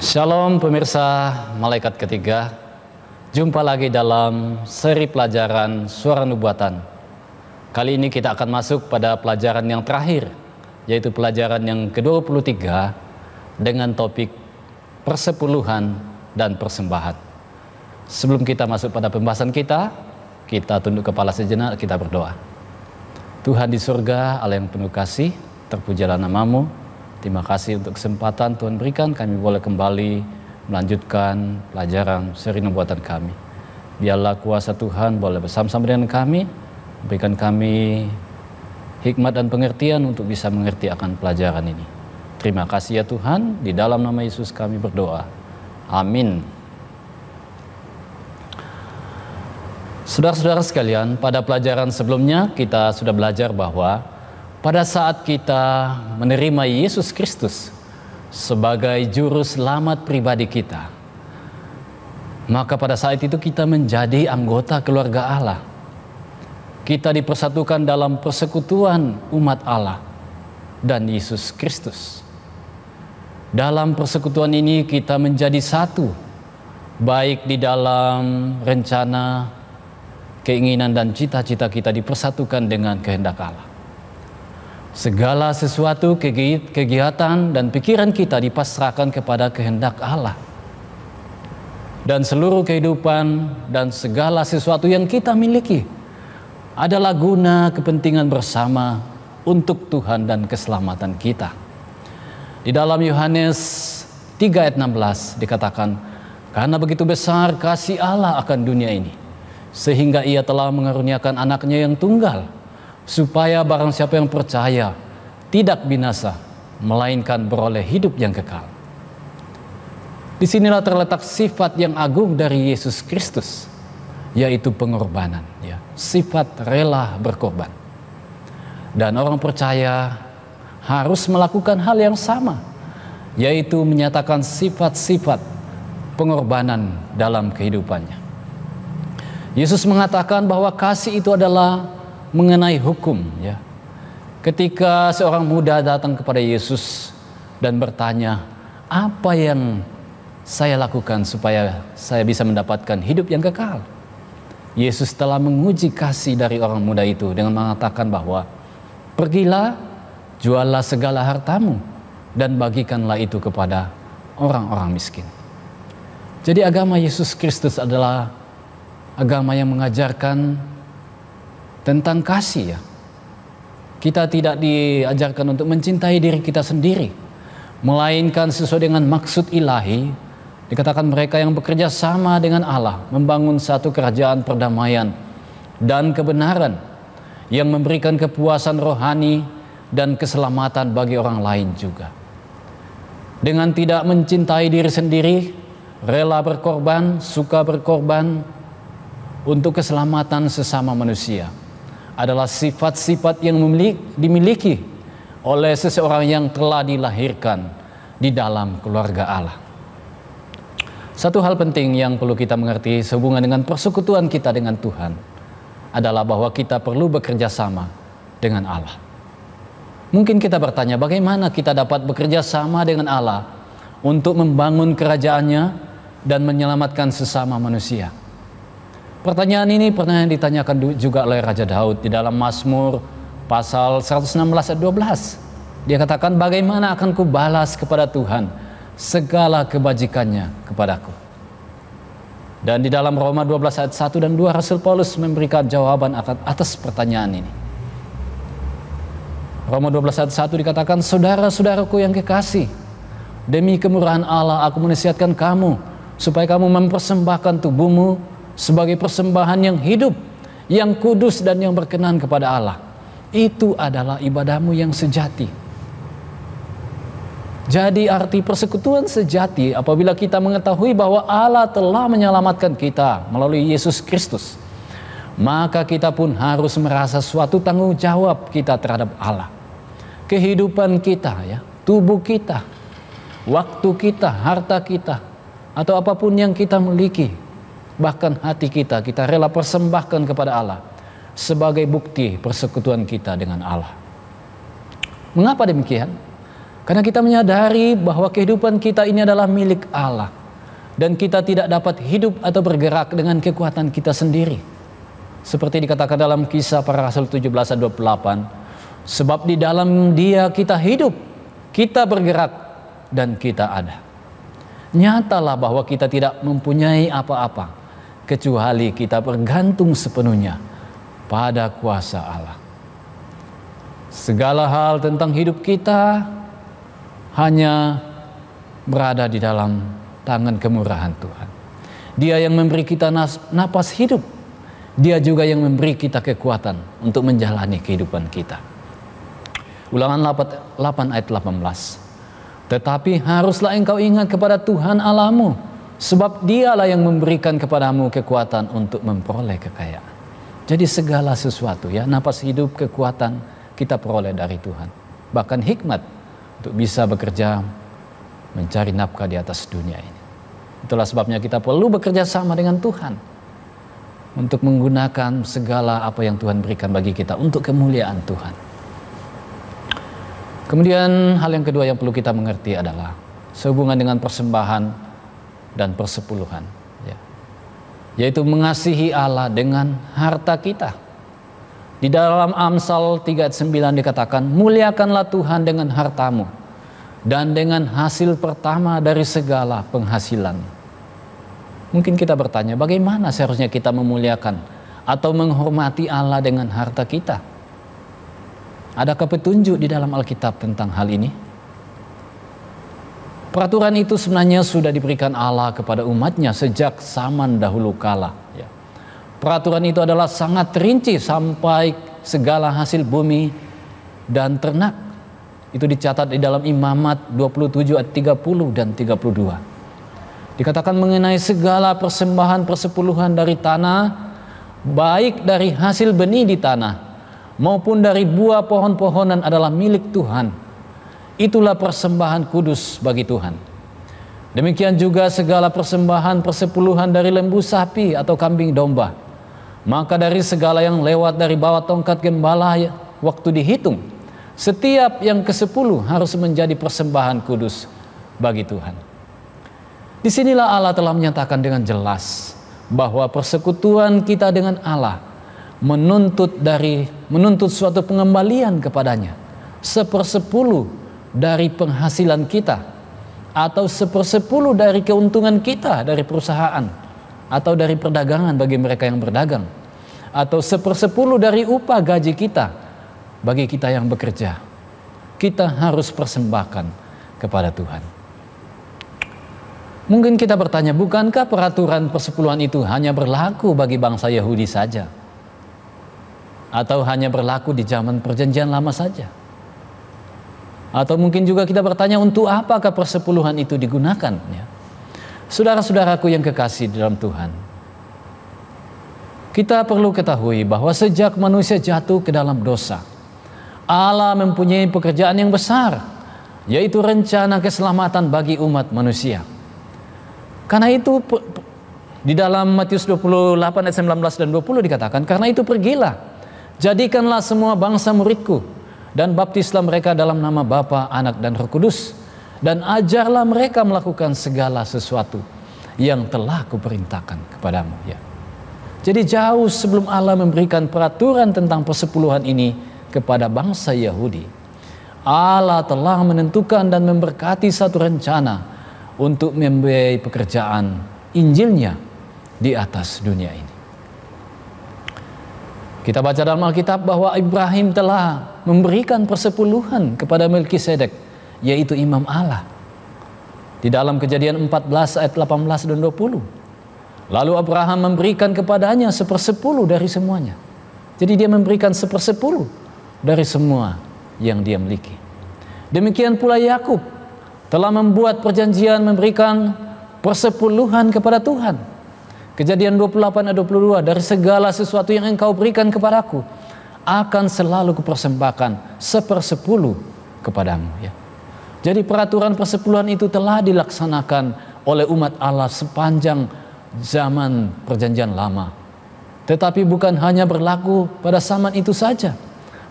Shalom pemirsa Malaikat Ketiga. Jumpa lagi dalam seri pelajaran Suara Nubuatan. Kali ini kita akan masuk pada pelajaran yang terakhir, yaitu pelajaran yang ke-23 dengan topik persepuluhan dan persembahan. Sebelum kita masuk pada pembahasan kita tunduk kepala sejenak, kita berdoa. Tuhan di surga, Allah yang penuh kasih, terpujilah nama-Mu. Terima kasih untuk kesempatan Tuhan berikan kami boleh kembali melanjutkan pelajaran seri nubuatan kami. Biarlah kuasa Tuhan boleh bersama-sama dengan kami, berikan kami hikmat dan pengertian untuk bisa mengerti akan pelajaran ini. Terima kasih ya Tuhan, di dalam nama Yesus kami berdoa. Amin. Saudara-saudara sekalian, pada pelajaran sebelumnya kita sudah belajar bahwa pada saat kita menerima Yesus Kristus sebagai juru selamat pribadi kita, maka pada saat itu kita menjadi anggota keluarga Allah. Kita dipersatukan dalam persekutuan umat Allah dan Yesus Kristus. Dalam persekutuan ini kita menjadi satu, baik di dalam rencana, keinginan dan cita-cita kita dipersatukan dengan kehendak Allah. Segala sesuatu, kegiatan dan pikiran kita dipasrahkan kepada kehendak Allah. Dan seluruh kehidupan dan segala sesuatu yang kita miliki adalah guna kepentingan bersama untuk Tuhan dan keselamatan kita. Di dalam Yohanes 3 ayat 16 dikatakan, karena begitu besar kasih Allah akan dunia ini, sehingga Ia telah mengaruniakan anaknya yang tunggal, supaya barang siapa yang percaya tidak binasa, melainkan beroleh hidup yang kekal. Disinilah terletak sifat yang agung dari Yesus Kristus, yaitu pengorbanan, ya, sifat rela berkorban. Dan orang percaya harus melakukan hal yang sama, yaitu menyatakan sifat-sifat pengorbanan dalam kehidupannya. Yesus mengatakan bahwa kasih itu adalah mengenai hukum, ya. Ketika seorang muda datang kepada Yesus dan bertanya, apa yang saya lakukan supaya saya bisa mendapatkan hidup yang kekal? Yesus telah menguji kasih dari orang muda itu dengan mengatakan bahwa pergilah, juallah segala hartamu dan bagikanlah itu kepada orang-orang miskin. Jadi agama Yesus Kristus adalah agama yang mengajarkan tentang kasih, ya. Kita tidak diajarkan untuk mencintai diri kita sendiri, melainkan sesuai dengan maksud ilahi. Dikatakan mereka yang bekerja sama dengan Allah membangun satu kerajaan perdamaian dan kebenaran yang memberikan kepuasan rohani dan keselamatan bagi orang lain juga. Dengan tidak mencintai diri sendiri, rela berkorban, suka berkorban untuk keselamatan sesama manusia adalah sifat-sifat yang dimiliki oleh seseorang yang telah dilahirkan di dalam keluarga Allah. Satu hal penting yang perlu kita mengerti sehubungan dengan persekutuan kita dengan Tuhan adalah bahwa kita perlu bekerja sama dengan Allah. Mungkin kita bertanya, bagaimana kita dapat bekerja sama dengan Allah untuk membangun kerajaannya dan menyelamatkan sesama manusia? Pertanyaan ini pernah ditanyakan juga oleh Raja Daud di dalam Mazmur pasal 116 ayat 12. Dia katakan, bagaimana akan kubalas kepada Tuhan segala kebajikannya kepadaku. Dan di dalam Roma 12 ayat 1 dan 2 Rasul Paulus memberikan jawaban atas pertanyaan ini. Roma 12 ayat 1 dikatakan, saudara-saudaraku yang kekasih, demi kemurahan Allah aku menasihatkan kamu supaya kamu mempersembahkan tubuhmu sebagai persembahan yang hidup, yang kudus dan yang berkenan kepada Allah. Itu adalah ibadahmu yang sejati. Jadi arti persekutuan sejati apabila kita mengetahui bahwa Allah telah menyelamatkan kita melalui Yesus Kristus, maka kita pun harus merasa suatu tanggung jawab kita terhadap Allah. Kehidupan kita, ya, tubuh kita, waktu kita, harta kita, atau apapun yang kita miliki, bahkan hati kita rela persembahkan kepada Allah sebagai bukti persekutuan kita dengan Allah. Mengapa demikian? Karena kita menyadari bahwa kehidupan kita ini adalah milik Allah. Dan kita tidak dapat hidup atau bergerak dengan kekuatan kita sendiri. Seperti dikatakan dalam Kisah Para Rasul 17 ayat 28. Sebab di dalam Dia kita hidup, kita bergerak, dan kita ada. Nyatalah bahwa kita tidak mempunyai apa-apa, kecuali kita bergantung sepenuhnya pada kuasa Allah. Segala hal tentang hidup kita hanya berada di dalam tangan kemurahan Tuhan. Dia yang memberi kita napas hidup. Dia juga yang memberi kita kekuatan untuk menjalani kehidupan kita. Ulangan 8 ayat 18. Tetapi haruslah engkau ingat kepada Tuhan Allahmu, sebab Dialah yang memberikan kepadamu kekuatan untuk memperoleh kekayaan. Jadi segala sesuatu, ya, napas hidup, kekuatan kita peroleh dari Tuhan. Bahkan hikmat untuk bisa bekerja mencari nafkah di atas dunia ini. Itulah sebabnya kita perlu bekerja sama dengan Tuhan untuk menggunakan segala apa yang Tuhan berikan bagi kita untuk kemuliaan Tuhan. Kemudian hal yang kedua yang perlu kita mengerti adalah sehubungan dengan persembahan dan persepuluhan, ya, yaitu mengasihi Allah dengan harta kita. Di dalam Amsal 3 ayat 9 dikatakan, muliakanlah Tuhan dengan hartamu dan dengan hasil pertama dari segala penghasilan. Mungkin kita bertanya, bagaimana seharusnya kita memuliakan atau menghormati Allah dengan harta kita? Adakah petunjuk di dalam Alkitab tentang hal ini? Peraturan itu sebenarnya sudah diberikan Allah kepada umatnya sejak zaman dahulu kala, ya. Peraturan itu adalah sangat rinci sampai segala hasil bumi dan ternak. Itu dicatat di dalam Imamat 27 ayat 30 dan 32. Dikatakan mengenai segala persembahan persepuluhan dari tanah, baik dari hasil benih di tanah maupun dari buah pohon-pohonan adalah milik Tuhan. Itulah persembahan kudus bagi Tuhan. Demikian juga segala persembahan persepuluhan dari lembu sapi atau kambing domba. Maka dari segala yang lewat dari bawah tongkat gembala waktu dihitung, setiap yang ke-10 harus menjadi persembahan kudus bagi Tuhan. Disinilah Allah telah menyatakan dengan jelas bahwa persekutuan kita dengan Allah menuntut suatu pengembalian kepadanya, 1/10 dari penghasilan kita, atau 1/10 dari keuntungan kita dari perusahaan atau dari perdagangan bagi mereka yang berdagang, atau 1/10 dari upah gaji kita bagi kita yang bekerja. Kita harus persembahkan kepada Tuhan. Mungkin kita bertanya, bukankah peraturan persepuluhan itu hanya berlaku bagi bangsa Yahudi saja? Atau hanya berlaku di zaman perjanjian lama saja? Atau mungkin juga kita bertanya, untuk apakah persepuluhan itu digunakan? Ya. Saudara-saudaraku yang kekasih di dalam Tuhan, kita perlu ketahui bahwa sejak manusia jatuh ke dalam dosa, Allah mempunyai pekerjaan yang besar, yaitu rencana keselamatan bagi umat manusia. Karena itu di dalam Matius 28 ayat 19 dan 20 dikatakan, karena itu pergilah, jadikanlah semua bangsa muridku, dan baptislah mereka dalam nama Bapa, Anak, dan Roh Kudus, dan ajarlah mereka melakukan segala sesuatu yang telah kuperintahkan kepadamu. Ya. Jadi jauh sebelum Allah memberikan peraturan tentang persepuluhan ini kepada bangsa Yahudi, Allah telah menentukan dan memberkati satu rencana untuk membiayai pekerjaan Injilnya di atas dunia ini. Kita baca dalam Alkitab bahwa Ibrahim telah memberikan persepuluhan kepada Melkisedek, yaitu imam Allah. Di dalam Kejadian 14 ayat 18 dan 20. Lalu Abraham memberikan kepadanya 1/10 dari semuanya. Jadi dia memberikan 1/10 dari semua yang dia miliki. Demikian pula Yakub telah membuat perjanjian memberikan persepuluhan kepada Tuhan. Kejadian 28 ayat 22, dari segala sesuatu yang engkau berikan kepadaku, akan selalu kupersembahkan 1/10 kepadamu. Ya. Jadi peraturan persepuluhan itu telah dilaksanakan oleh umat Allah sepanjang zaman perjanjian lama. Tetapi bukan hanya berlaku pada zaman itu saja,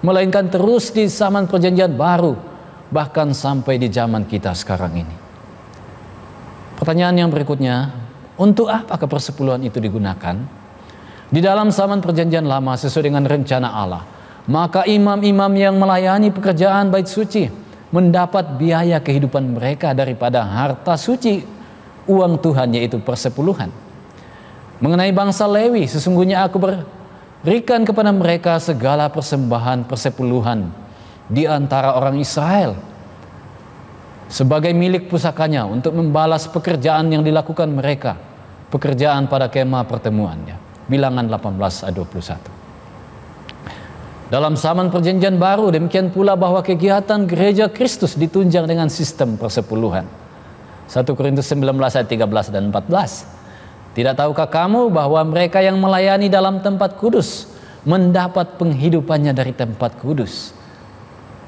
melainkan terus di zaman perjanjian baru, bahkan sampai di zaman kita sekarang ini. Pertanyaan yang berikutnya, untuk apakah persepuluhan itu digunakan? Di dalam zaman perjanjian lama sesuai dengan rencana Allah, maka imam-imam yang melayani pekerjaan bait suci mendapat biaya kehidupan mereka daripada harta suci uang Tuhan, yaitu persepuluhan. Mengenai bangsa Lewi, sesungguhnya aku berikan kepada mereka segala persembahan persepuluhan di antara orang Israel sebagai milik pusakanya untuk membalas pekerjaan yang dilakukan mereka, pekerjaan pada kemah pertemuannya. Bilangan 18 ayat 21. Dalam zaman perjanjian baru demikian pula bahwa kegiatan gereja Kristus ditunjang dengan sistem persepuluhan. 1 Korintus 19 ayat 13 dan 14. Tidak tahukah kamu bahwa mereka yang melayani dalam tempat kudus mendapat penghidupannya dari tempat kudus,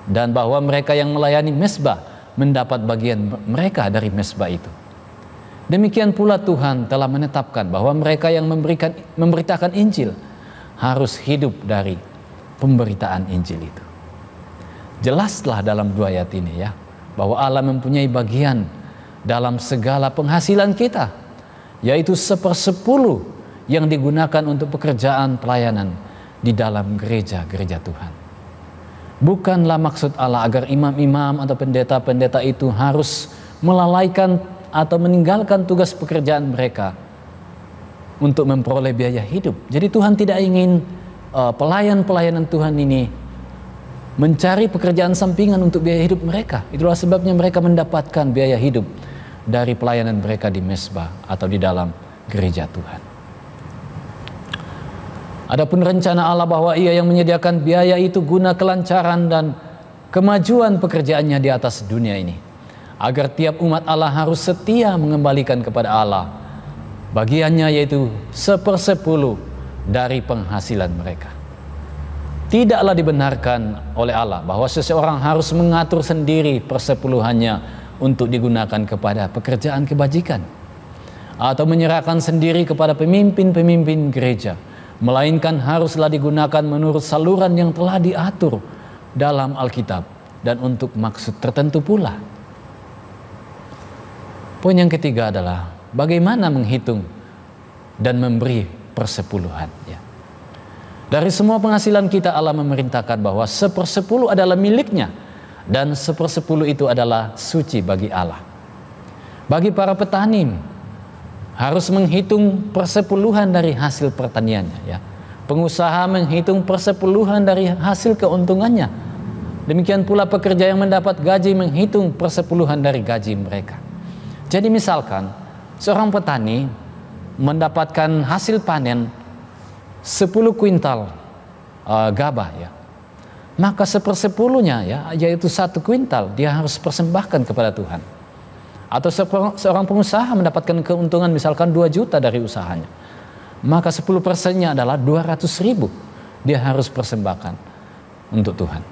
dan bahwa mereka yang melayani mezbah mendapat bagian mereka dari mezbah itu. Demikian pula Tuhan telah menetapkan bahwa mereka yang memberitakan Injil harus hidup dari pemberitaan Injil itu. Jelaslah dalam dua ayat ini ya, bahwa Allah mempunyai bagian dalam segala penghasilan kita, yaitu 1/10 yang digunakan untuk pekerjaan pelayanan di dalam gereja-gereja Tuhan. Bukanlah maksud Allah agar imam-imam atau pendeta-pendeta itu harus melalaikan atau meninggalkan tugas pekerjaan mereka untuk memperoleh biaya hidup. Jadi Tuhan tidak ingin pelayan-pelayanan Tuhan ini mencari pekerjaan sampingan untuk biaya hidup mereka. Itulah sebabnya mereka mendapatkan biaya hidup dari pelayanan mereka di mezbah atau di dalam gereja Tuhan. Adapun rencana Allah bahwa Ia yang menyediakan biaya itu guna kelancaran dan kemajuan pekerjaannya di atas dunia ini, agar tiap umat Allah harus setia mengembalikan kepada Allah bagiannya, yaitu 1/10 dari penghasilan mereka. Tidaklah dibenarkan oleh Allah bahwa seseorang harus mengatur sendiri persepuluhannya untuk digunakan kepada pekerjaan kebajikan atau menyerahkan sendiri kepada pemimpin-pemimpin gereja, melainkan haruslah digunakan menurut saluran yang telah diatur dalam Alkitab dan untuk maksud tertentu pula. Poin yang ketiga adalah bagaimana menghitung dan memberi persepuluhan ya. Dari semua penghasilan kita, Allah memerintahkan bahwa 1/10 adalah miliknya, dan 1/10 itu adalah suci bagi Allah. Bagi para petani harus menghitung persepuluhan dari hasil pertaniannya ya. Pengusaha menghitung persepuluhan dari hasil keuntungannya. Demikian pula pekerja yang mendapat gaji menghitung persepuluhan dari gaji mereka. Jadi misalkan seorang petani mendapatkan hasil panen 10 kuintal gabah ya, maka 1/10-nya ya, yaitu 1 kuintal dia harus persembahkan kepada Tuhan. Atau seorang pengusaha mendapatkan keuntungan misalkan 2 juta dari usahanya, maka 10%-nya adalah 200.000 dia harus persembahkan untuk Tuhan.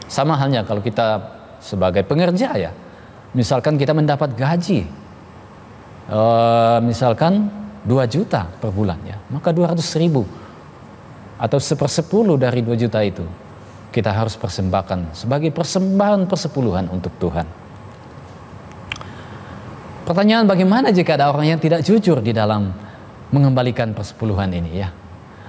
Sama halnya kalau kita sebagai pengerja ya, misalkan kita mendapat gaji misalkan 2 juta per bulan ya, maka 200.000 atau 1/10 dari 2 juta itu kita harus persembahkan sebagai persembahan persepuluhan untuk Tuhan. Pertanyaan, bagaimana jika ada orang yang tidak jujur di dalam mengembalikan persepuluhan ini ya?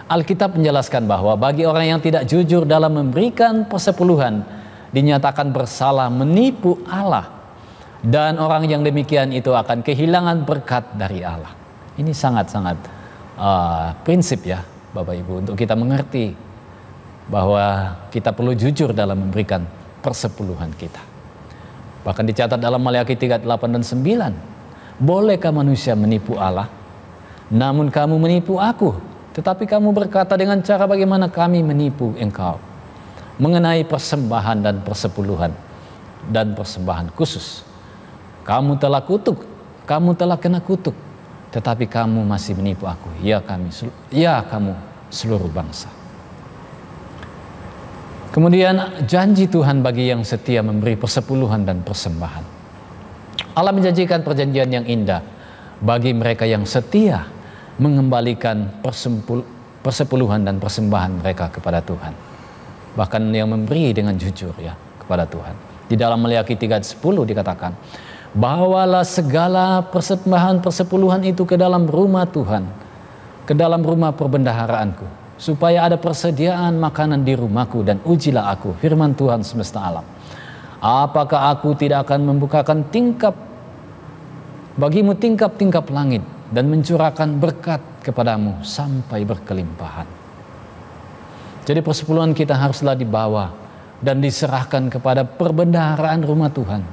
Alkitab menjelaskan bahwa bagi orang yang tidak jujur dalam memberikan persepuluhan dinyatakan bersalah menipu Allah, dan orang yang demikian itu akan kehilangan berkat dari Allah. Ini sangat-sangat prinsip ya Bapak Ibu, untuk kita mengerti bahwa kita perlu jujur dalam memberikan persepuluhan kita. Bahkan dicatat dalam Maleakhi 3:8 dan 9, bolehkah manusia menipu Allah? Namun kamu menipu aku, tetapi kamu berkata dengan cara bagaimana kami menipu engkau mengenai persembahan dan persepuluhan dan persembahan khusus. Kamu telah kutuk, kamu telah kena kutuk, tetapi kamu masih menipu aku, ya kamu seluruh bangsa. Kemudian janji Tuhan bagi yang setia memberi persepuluhan dan persembahan. Allah menjanjikan perjanjian yang indah bagi mereka yang setia mengembalikan persepuluhan dan persembahan mereka kepada Tuhan. Bahkan yang memberi dengan jujur ya kepada Tuhan. Di dalam Maleakhi 3:10 dikatakan, bawalah segala persembahan persepuluhan itu ke dalam rumah Tuhan, ke dalam rumah perbendaharaanku, supaya ada persediaan makanan di rumahku, dan ujilah aku, firman Tuhan semesta alam. Apakah aku tidak akan membukakan bagimu tingkap-tingkap langit dan mencurahkan berkat kepadamu sampai berkelimpahan. Jadi persepuluhan kita haruslah dibawa dan diserahkan kepada perbendaharaan rumah Tuhan.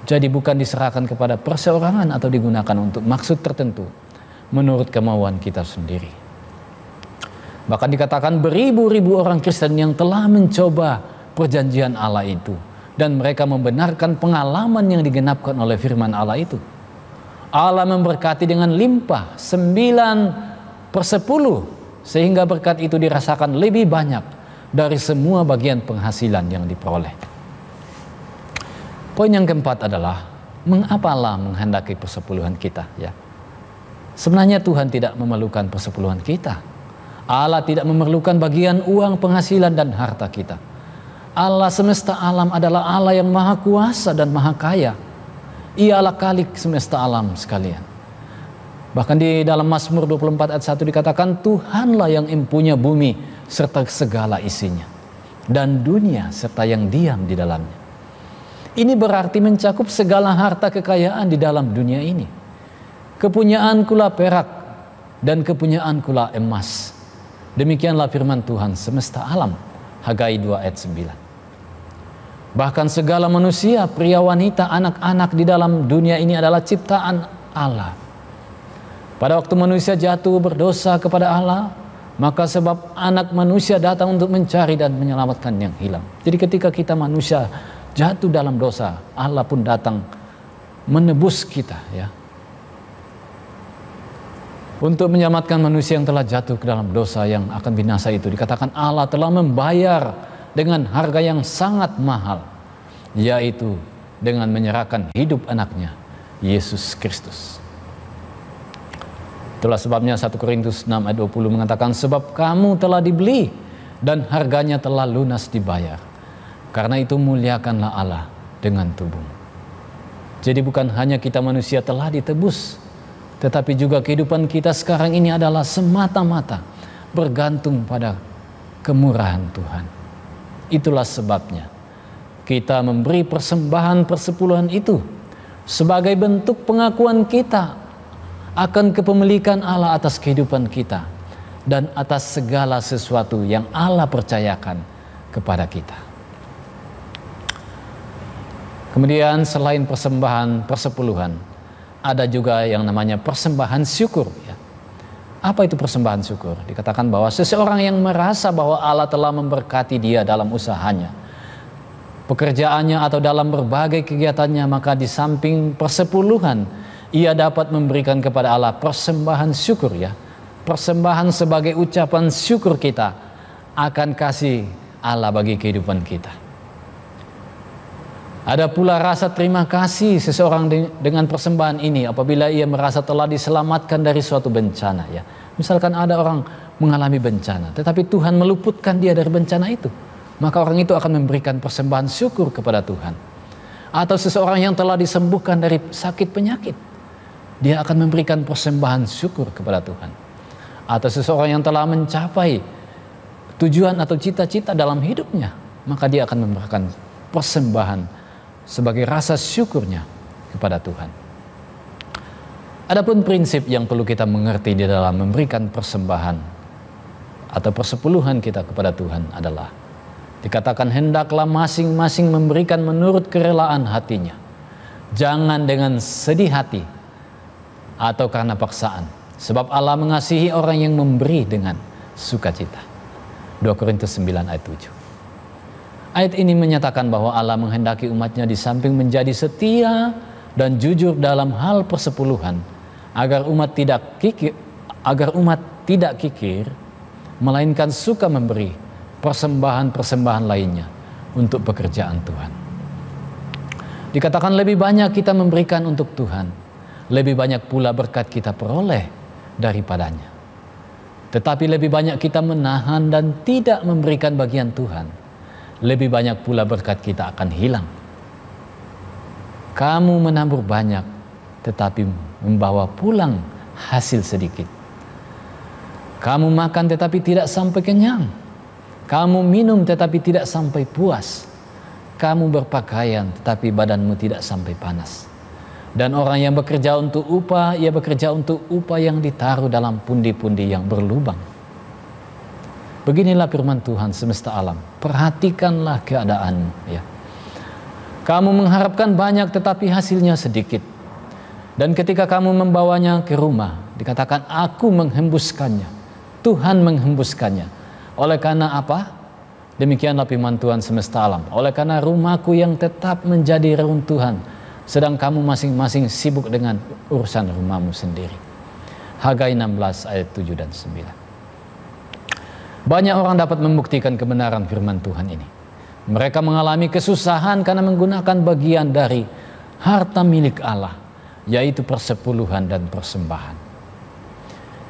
Jadi bukan diserahkan kepada perseorangan atau digunakan untuk maksud tertentu menurut kemauan kita sendiri. Bahkan dikatakan beribu-ribu orang Kristen yang telah mencoba perjanjian Allah itu, dan mereka membenarkan pengalaman yang digenapkan oleh firman Allah itu. Allah memberkati dengan limpah 9/10, sehingga berkat itu dirasakan lebih banyak dari semua bagian penghasilan yang diperoleh. Poin yang keempat adalah, mengapa Allah menghendaki persepuluhan kita? Ya, sebenarnya Tuhan tidak memerlukan persepuluhan kita. Allah tidak memerlukan bagian uang penghasilan dan harta kita. Allah semesta alam adalah Allah yang maha kuasa dan maha kaya. Ialah Khalik semesta alam sekalian. Bahkan di dalam Mazmur 24 ayat 1 dikatakan, Tuhanlah yang empunya bumi serta segala isinya, dan dunia serta yang diam di dalamnya. Ini berarti mencakup segala harta kekayaan di dalam dunia ini. Kepunyaankulah perak dan kepunyaankulah emas. Demikianlah firman Tuhan semesta alam. Hagai 2 ayat 9. Bahkan segala manusia, pria, wanita, anak-anak di dalam dunia ini adalah ciptaan Allah. Pada waktu manusia jatuh berdosa kepada Allah, maka sebab anak manusia datang untuk mencari dan menyelamatkan yang hilang. Jadi ketika kita manusia jatuh dalam dosa, Allah pun datang menebus kita, ya, untuk menyelamatkan manusia yang telah jatuh ke dalam dosa yang akan binasa itu. Dikatakan Allah telah membayar dengan harga yang sangat mahal, yaitu dengan menyerahkan hidup anaknya, Yesus Kristus. Itulah sebabnya 1 Korintus 6 ayat 20 mengatakan, sebab kamu telah dibeli dan harganya telah lunas dibayar. Karena itu muliakanlah Allah dengan tubuhmu. Jadi bukan hanya kita manusia telah ditebus, tetapi juga kehidupan kita sekarang ini adalah semata-mata bergantung pada kemurahan Tuhan. Itulah sebabnya kita memberi persembahan persepuluhan itu sebagai bentuk pengakuan kita akan kepemilikan Allah atas kehidupan kita dan atas segala sesuatu yang Allah percayakan kepada kita. Kemudian selain persembahan persepuluhan, ada juga yang namanya persembahan syukur, ya. Apa itu persembahan syukur? Dikatakan bahwa seseorang yang merasa bahwa Allah telah memberkati dia dalam usahanya, pekerjaannya, atau dalam berbagai kegiatannya, maka di samping persepuluhan, ia dapat memberikan kepada Allah persembahan syukur, ya. Persembahan sebagai ucapan syukur kita akan kasih Allah bagi kehidupan kita. Ada pula rasa terima kasih seseorang dengan persembahan ini apabila ia merasa telah diselamatkan dari suatu bencana, ya. Misalkan ada orang mengalami bencana, tetapi Tuhan meluputkan dia dari bencana itu, maka orang itu akan memberikan persembahan syukur kepada Tuhan. Atau seseorang yang telah disembuhkan dari sakit penyakit, dia akan memberikan persembahan syukur kepada Tuhan. Atau seseorang yang telah mencapai tujuan atau cita-cita dalam hidupnya, maka dia akan memberikan persembahan sebagai rasa syukurnya kepada Tuhan. Adapun prinsip yang perlu kita mengerti di dalam memberikan persembahan atau persepuluhan kita kepada Tuhan adalah, dikatakan hendaklah masing-masing memberikan menurut kerelaan hatinya, jangan dengan sedih hati atau karena paksaan, sebab Allah mengasihi orang yang memberi dengan sukacita. 2 Korintus 9 ayat 7. Ayat ini menyatakan bahwa Allah menghendaki umatnya di samping menjadi setia dan jujur dalam hal persepuluhan, agar umat tidak kikir, melainkan suka memberi persembahan-persembahan lainnya untuk pekerjaan Tuhan. Dikatakan lebih banyak kita memberikan untuk Tuhan, lebih banyak pula berkat kita peroleh daripadanya. Tetapi lebih banyak kita menahan dan tidak memberikan bagian Tuhan, lebih banyak pula berkat kita akan hilang Kamu menabur banyak, tetapi membawa pulang hasil sedikit. Kamu makan tetapi tidak sampai kenyang. Kamu minum tetapi tidak sampai puas. Kamu berpakaian tetapi badanmu tidak sampai panas. Dan orang yang bekerja untuk upah, ia bekerja untuk upah yang ditaruh dalam pundi-pundi yang berlubang. Beginilah firman Tuhan semesta alam. Perhatikanlah keadaanmu, ya. Kamu mengharapkan banyak tetapi hasilnya sedikit. Dan ketika kamu membawanya ke rumah, dikatakan aku menghembuskannya. Tuhan menghembuskannya. Oleh karena apa? Demikianlah firman Tuhan semesta alam. Oleh karena rumahku yang tetap menjadi reruntuhan, sedang kamu masing-masing sibuk dengan urusan rumahmu sendiri. Hagai 16 ayat 7 dan 9. Banyak orang dapat membuktikan kebenaran firman Tuhan ini. Mereka mengalami kesusahan karena menggunakan bagian dari harta milik Allah, yaitu persepuluhan dan persembahan.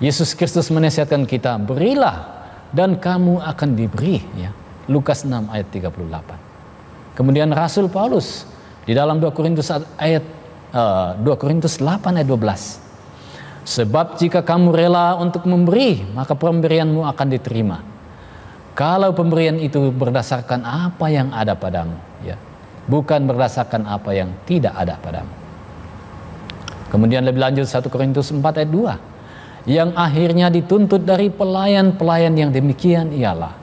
Yesus Kristus menasihatkan kita, berilah dan kamu akan diberi, ya. Lukas 6 ayat 38. Kemudian Rasul Paulus di dalam 2 Korintus 8 ayat 12. Sebab jika kamu rela untuk memberi, maka pemberianmu akan diterima. Kalau pemberian itu berdasarkan apa yang ada padamu, ya, bukan berdasarkan apa yang tidak ada padamu. Kemudian lebih lanjut 1 Korintus 4 ayat 2. Yang akhirnya dituntut dari pelayan-pelayan yang demikian ialah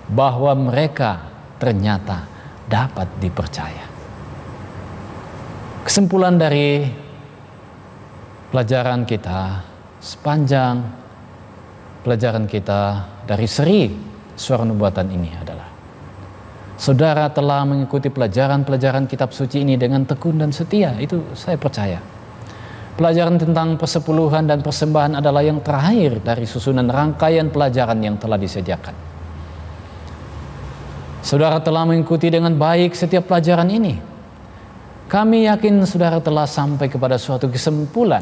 bahwa mereka ternyata dapat dipercaya. Kesimpulan dari pelajaran kita sepanjang pelajaran kita dari seri Suara Nubuatan ini adalah, saudara telah mengikuti pelajaran-pelajaran kitab suci ini dengan tekun dan setia. Itu saya percaya. Pelajaran tentang persepuluhan dan persembahan adalah yang terakhir dari susunan rangkaian pelajaran yang telah disediakan. Saudara telah mengikuti dengan baik setiap pelajaran ini. Kami yakin saudara telah sampai kepada suatu kesimpulan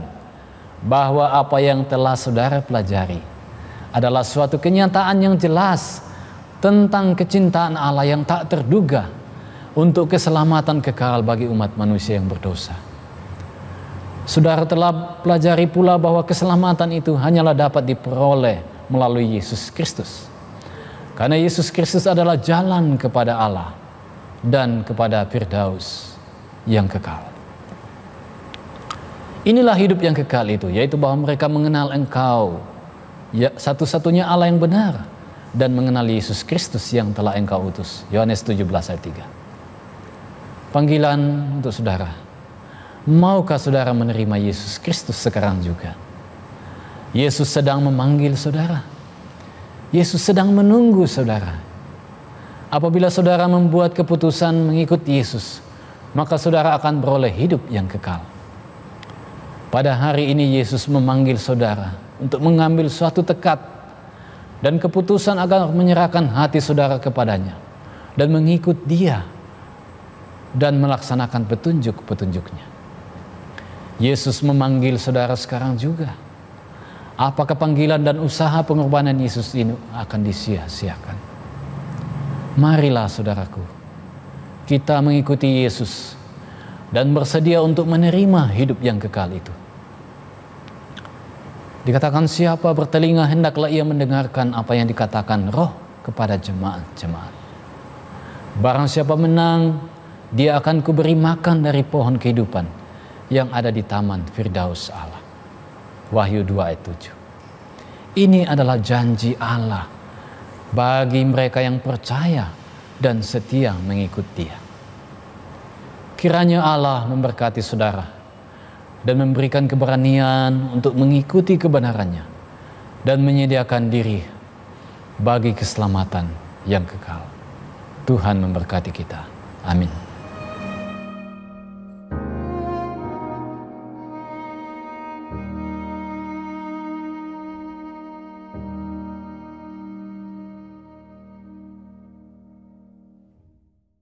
bahwa apa yang telah saudara pelajari adalah suatu kenyataan yang jelas tentang kecintaan Allah yang tak terduga untuk keselamatan kekal bagi umat manusia yang berdosa. Saudara telah pelajari pula bahwa keselamatan itu hanyalah dapat diperoleh melalui Yesus Kristus. Karena Yesus Kristus adalah jalan kepada Allah dan kepada Firdaus yang kekal. Inilah hidup yang kekal itu, yaitu bahwa mereka mengenal Engkau, ya, satu-satunya Allah yang benar, dan mengenal Yesus Kristus yang telah Engkau utus. Yohanes 17 ayat 3. Panggilan untuk saudara. Maukah saudara menerima Yesus Kristus sekarang juga? Yesus sedang memanggil saudara. Yesus sedang menunggu saudara. Apabila saudara membuat keputusan mengikut Yesus, maka saudara akan beroleh hidup yang kekal. Pada hari ini Yesus memanggil saudara untuk mengambil suatu tekad dan keputusan agar menyerahkan hati saudara kepadanya dan mengikut Dia dan melaksanakan petunjuk-petunjuknya. Yesus memanggil saudara sekarang juga. Apakah panggilan dan usaha pengorbanan Yesus ini akan disia-siakan? Marilah saudaraku, kita mengikuti Yesus dan bersedia untuk menerima hidup yang kekal itu. Dikatakan siapa bertelinga hendaklah ia mendengarkan apa yang dikatakan Roh kepada jemaat-jemaat. Barang siapa menang, dia akan kuberi makan dari pohon kehidupan yang ada di taman Firdaus Allah. Wahyu 2 ayat 7. Ini adalah janji Allah bagi mereka yang percaya dan setia mengikut Dia. Kiranya Allah memberkati saudara dan memberikan keberanian untuk mengikuti kebenarannya dan menyediakan diri bagi keselamatan yang kekal. Tuhan memberkati kita. Amin.